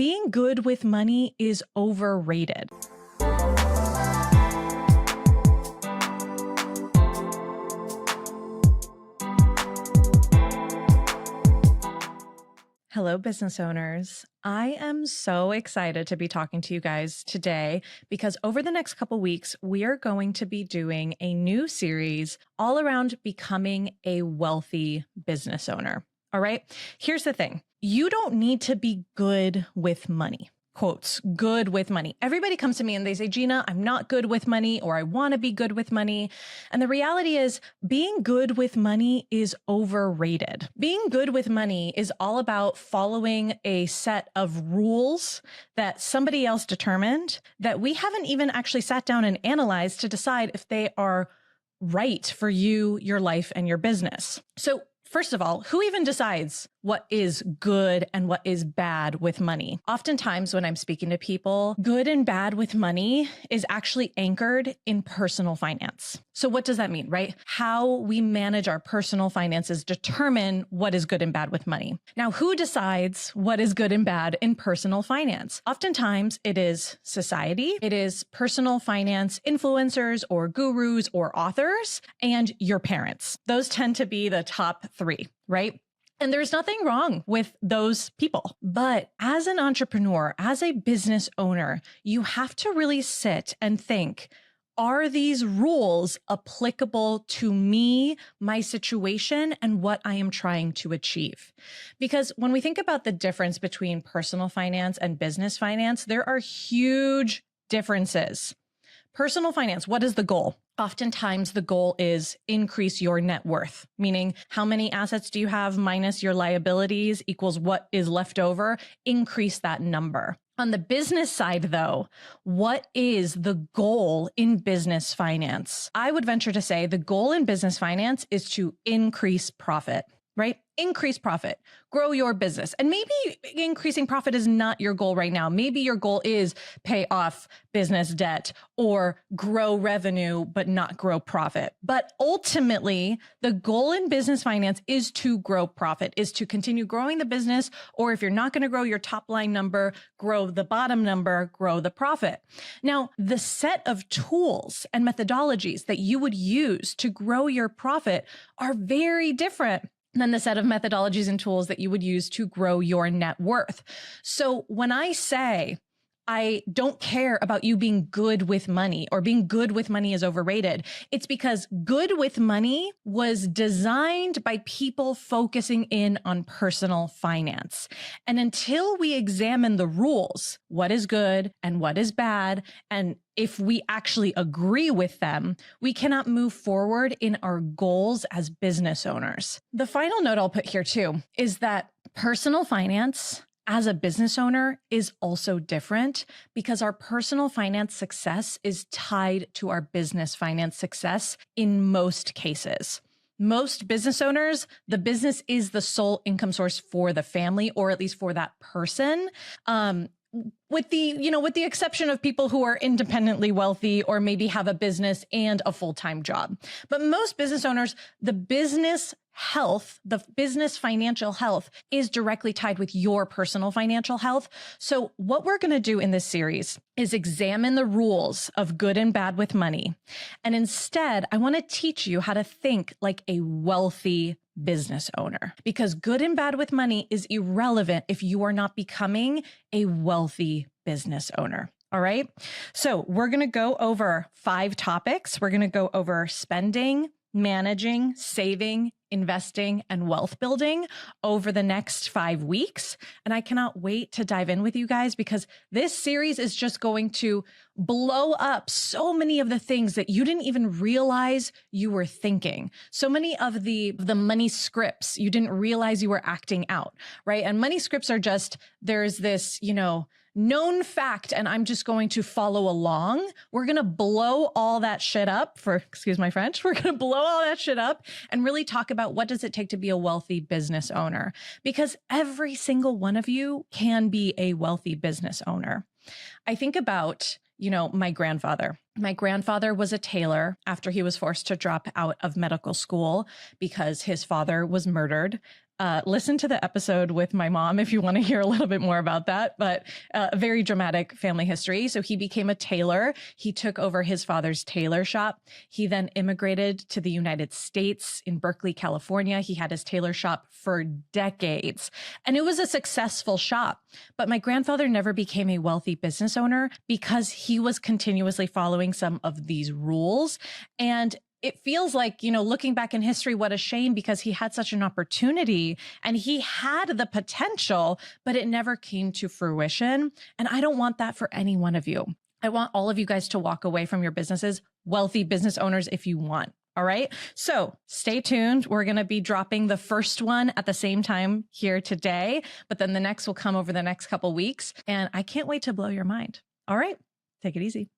being good with money is overrated. Hello, business owners. I am so excited to be talking to you guys today because over the next couple weeks, we are going to be doing a new series all around becoming a wealthy business owner. All right. Here's the thing. You don't need to be good with money. Quotes, good with money. Everybody comes to me and they say, Gina, I'm not good with money, or I want to be good with money. And the reality is being good with money is overrated. Being good with money is all about following a set of rules that somebody else determined that we haven't even actually sat down and analyzed to decide if they are right for you, your life, and your business. So first of all, who even decides what is good and what is bad with money? Oftentimes when I'm speaking to people, good and bad with money is actually anchored in personal finance. So what does that mean, right? How we manage our personal finances determine what is good and bad with money. Now, who decides what is good and bad in personal finance? Oftentimes it is society, it is personal finance influencers or gurus or authors, and your parents. Those tend to be the top three, right? And there's nothing wrong with those people. But as an entrepreneur, as a business owner, you have to really sit and think, are these rules applicable to me, my situation, and what I am trying to achieve? Because when we think about the difference between personal finance and business finance, there are huge differences. Personal finance, what is the goal? Oftentimes the goal is increase your net worth, meaning how many assets do you have minus your liabilities equals what is left over, increase that number. On the business side though, what is the goal in business finance? I would venture to say the goal in business finance is to increase profit. Right? Increase profit, grow your business. And maybe increasing profit is not your goal right now. Maybe your goal is pay off business debt or grow revenue, but not grow profit. But ultimately, the goal in business finance is to grow profit, is to continue growing the business. Or if you're not going to grow your top line number, grow the bottom number, grow the profit. Now, the set of tools and methodologies that you would use to grow your profit are very different than the set of methodologies and tools that you would use to grow your net worth. So when I say, I don't care about you being good with money or being good with money is overrated, it's because good with money was designed by people focusing in on personal finance. And until we examine the rules, what is good and what is bad, and if we actually agree with them, we cannot move forward in our goals as business owners. The final note I'll put here too is that personal finance as a business owner is also different because our personal finance success is tied to our business finance success in most cases. Most business owners, the business is the sole income source for the family, or at least for that person. With the exception of people who are independently wealthy or maybe have a business and a full-time job. But most business owners, the business health, the business financial health is directly tied with your personal financial health. So what we're going to do in this series is examine the rules of good and bad with money. And instead, I want to teach you how to think like a wealthy business owner, because good and bad with money is irrelevant if you are not becoming a wealthy business owner. All right. So we're going to go over 5 topics. We're going to go over spending, managing, saving, investing, and wealth building over the next 5 weeks. And I cannot wait to dive in with you guys because this series is just going to blow up so many of the things that you didn't even realize you were thinking. So many of the money scripts you didn't realize you were acting out, right? And money scripts are just, there's this, known fact, and I'm just going to follow along. We're going to blow all that shit up excuse my French, we're going to blow all that shit up and really talk about what does it take to be a wealthy business owner, because every single one of you can be a wealthy business owner. I think about, my grandfather. My grandfather was a tailor after he was forced to drop out of medical school because his father was murdered. listen to the episode with my mom if you want to hear a little bit more about that, but a very dramatic family history. So he became a tailor. He took over his father's tailor shop. He then immigrated to the United States in Berkeley, California. He had his tailor shop for decades, and it was a successful shop. But my grandfather never became a wealthy business owner because he was continuously following some of these rules. And it feels like, looking back in history, what a shame, because he had such an opportunity and he had the potential, but it never came to fruition. And I don't want that for any one of you. I want all of you guys to walk away from your businesses wealthy business owners if you want. All right. So stay tuned. We're going to be dropping the first one at the same time here today, but then the next will come over the next couple weeks. And I can't wait to blow your mind. All right. Take it easy.